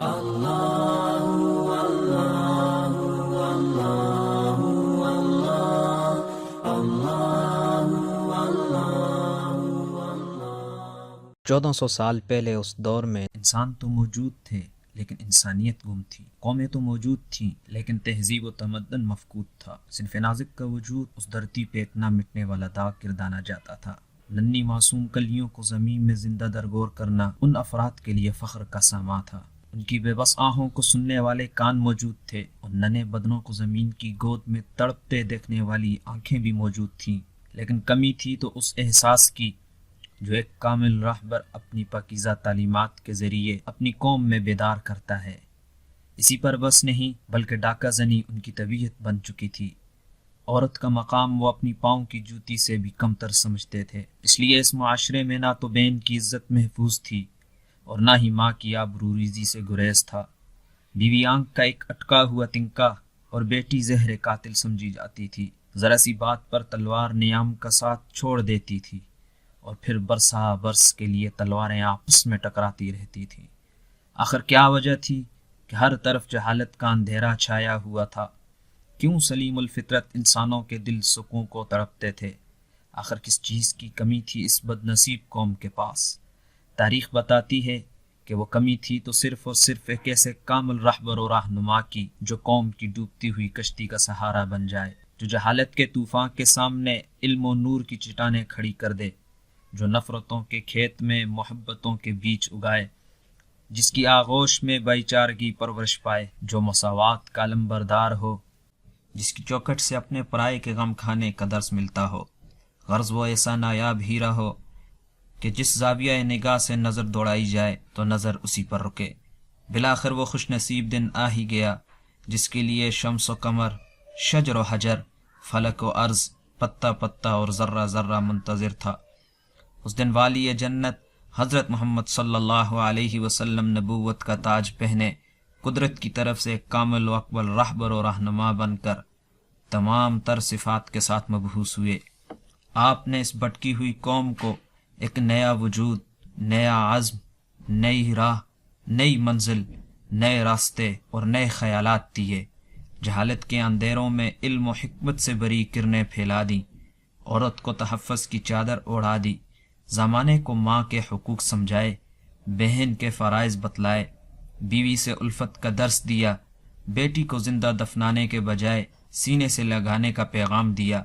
چودہ سو سال پہلے اس دور میں انسان تو موجود تھے لیکن انسانیت گم تھی، قومیں تو موجود تھیں لیکن تہذیب و تمدن مفقود تھا، صنف نازک کا وجود اس دھرتی پہ ایک نہ مٹنے والا داغ گردانا جاتا تھا۔ ننھی معصوم کلیوں کو زمین میں زندہ درگور کرنا ان افراد کے لیے فخر کا سامان تھا۔ ان کی بے بس آہوں کو سننے والے کان موجود تھے، ان ننھے بدنوں کو زمین کی گود میں تڑپتے دیکھنے والی آنکھیں بھی موجود تھیں، لیکن کمی تھی تو اس احساس کی جو ایک کامل رہبر اپنی پاکیزہ تعلیمات کے ذریعے اپنی قوم میں بیدار کرتا ہے۔ اسی پر بس نہیں بلکہ ڈاکہ زنی ان کی طبیعت بن چکی تھی۔ عورت کا مقام وہ اپنی پاؤں کی جوتی سے بھی کم تر سمجھتے تھے، اس لیے اس معاشرے میں نہ تو بہن کی عزت محفوظ تھی اور نہ ہی ماں کی آبروریزی سے گریز تھا۔ بیوی آنکھ کا ایک اٹکا ہوا تنکا اور بیٹی زہر قاتل سمجھی جاتی تھی۔ ذرا سی بات پر تلوار نیام کا ساتھ چھوڑ دیتی تھی اور پھر برسا برس کے لیے تلواریں آپس میں ٹکراتی رہتی تھیں۔ آخر کیا وجہ تھی کہ ہر طرف جہالت کا اندھیرا چھایا ہوا تھا؟ کیوں سلیم الفطرت انسانوں کے دل سکون کو تڑپتے تھے؟ آخر کس چیز کی کمی تھی اس بد نصیب قوم کے پاس؟ تاریخ بتاتی ہے کہ وہ کمی تھی تو صرف اور صرف ایک ایسے کامل رہبر و رہنما کی جو قوم کی ڈوبتی ہوئی کشتی کا سہارا بن جائے، جو جہالت کے طوفان کے سامنے علم و نور کی چٹانیں کھڑی کر دے، جو نفرتوں کے کھیت میں محبتوں کے بیچ اگائے، جس کی آغوش میں بھائی چارگی پرورش پائے، جو مساوات کا علمبردار ہو، جس کی چوکھٹ سے اپنے پرائے کے غم کھانے کا درس ملتا ہو۔ غرض وہ ایسا نایاب ہیرا ہو کہ جس زاویہ نگاہ سے نظر دوڑائی جائے تو نظر اسی پر رکے۔ بالآخر وہ خوش نصیب دن آ ہی گیا جس کے لیے شمس و قمر، شجر و حجر، فلک و ارض، پتا پتا اور ذرہ ذرہ منتظر تھا۔ اس دن والی جنت حضرت محمد صلی اللہ علیہ وسلم نبوت کا تاج پہنے قدرت کی طرف سے ایک کامل و اکمل رہبر و رہنما بن کر تمام تر صفات کے ساتھ مبعوث ہوئے۔ آپ نے اس بھٹکی ہوئی قوم کو ایک نیا وجود، نیا عزم، نئی راہ، نئی منزل، نئے راستے اور نئے خیالات دیے۔ جہالت کے اندھیروں میں علم و حکمت سے بری کرنیں پھیلا دیں، عورت کو تحفظ کی چادر اوڑھا دی، زمانے کو ماں کے حقوق سمجھائے، بہن کے فرائض بتلائے، بیوی سے الفت کا درس دیا، بیٹی کو زندہ دفنانے کے بجائے سینے سے لگانے کا پیغام دیا۔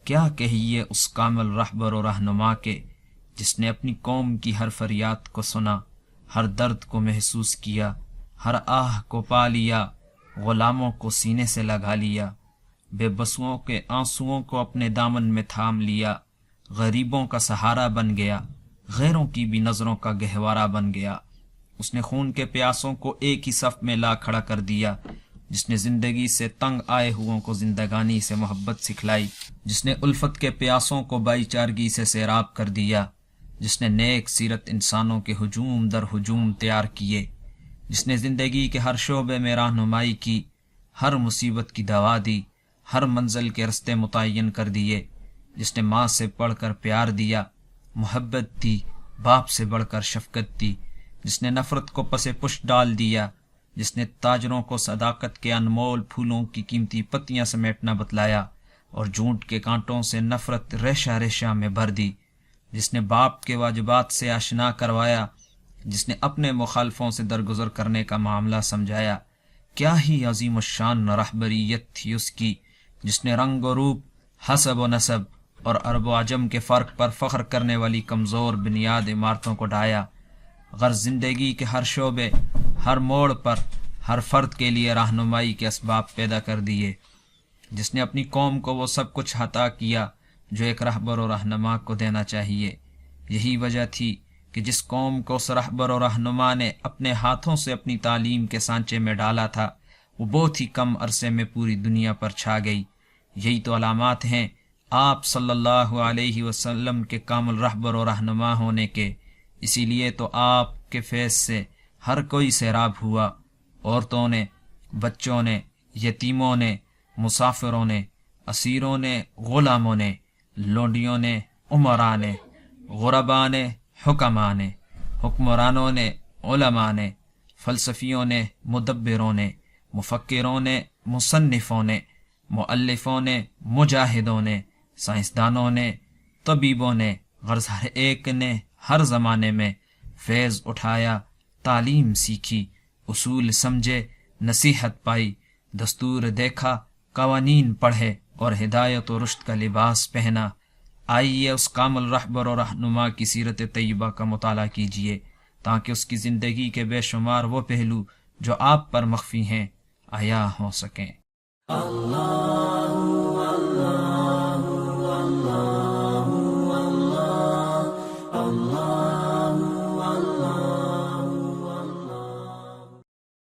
کیا کہیے اس کامل رہبر و رہنما کے جس نے اپنی قوم کی ہر فریاد کو سنا، ہر درد کو محسوس کیا، ہر آہ کو پا لیا، غلاموں کو سینے سے لگا لیا، بے بسوں کے آنسوؤں کو اپنے دامن میں تھام لیا، غریبوں کا سہارا بن گیا، غیروں کی بھی نظروں کا گہوارہ بن گیا۔ اس نے خون کے پیاسوں کو ایک ہی صف میں لا کھڑا کر دیا، جس نے زندگی سے تنگ آئے ہوئوں کو زندگانی سے محبت سکھلائی، جس نے الفت کے پیاسوں کو بھائی چارگی سے سیراب کر دیا، جس نے نیک سیرت انسانوں کے ہجوم در ہجوم تیار کیے، جس نے زندگی کے ہر شعبے میں رہنمائی کی، ہر مصیبت کی دوا دی، ہر منزل کے رستے متعین کر دیے، جس نے ماں سے بڑھ کر پیار دیا، محبت دی، باپ سے بڑھ کر شفقت دی، جس نے نفرت کو پس پش ڈال دیا، جس نے تاجروں کو صداقت کے انمول پھولوں کی قیمتی پتیاں سمیٹنا بتلایا اور جھوٹ کے کانٹوں سے نفرت ریشہ ریشہ میں بھر دی، جس نے باپ کے واجبات سے آشنا کروایا، جس نے اپنے مخالفوں سے درگزر کرنے کا معاملہ سمجھایا۔ کیا ہی عظیم الشان رہبریت تھی اس کی، جس نے رنگ و روپ، حسب و نسب اور عرب و عجم کے فرق پر فخر کرنے والی کمزور بنیاد عمارتوں کو ڈھایا۔ غرض زندگی کے ہر شعبے، ہر موڑ پر ہر فرد کے لیے رہنمائی کے اسباب پیدا کر دیے، جس نے اپنی قوم کو وہ سب کچھ عطا کیا جو ایک رہبر و رہنما کو دینا چاہیے۔ یہی وجہ تھی کہ جس قوم کو اس رہبر و رہنما نے اپنے ہاتھوں سے اپنی تعلیم کے سانچے میں ڈالا تھا، وہ بہت ہی کم عرصے میں پوری دنیا پر چھا گئی۔ یہی تو علامات ہیں آپ صلی اللہ علیہ وسلم کے کامل رہبر و رہنما ہونے کے۔ اسی لیے تو آپ کے فیض سے ہر کوئی سیراب ہوا، عورتوں نے، بچوں نے، یتیموں نے، مسافروں نے، اسیروں نے، غلاموں نے، لونڈیوں نے، عمراء نے، غرباء نے، حکماء نے، حکمرانوں نے، علماء نے، فلسفیوں نے، مدبروں نے، مفکروں نے، مصنفوں نے، مؤلفوں نے، مجاہدوں نے، سائنسدانوں نے، طبیبوں نے، غرض ہر ایک نے ہر زمانے میں فیض اٹھایا، تعلیم سیکھی، اصول سمجھے، نصیحت پائی، دستور دیکھا، قوانین پڑھے اور ہدایت و رشد کا لباس پہنا۔ آئیے اس کامل رہبر اور رہنما کی سیرت طیبہ کا مطالعہ کیجیے تاکہ اس کی زندگی کے بے شمار وہ پہلو جو آپ پر مخفی ہیں عیاں ہو سکیں۔ اللہ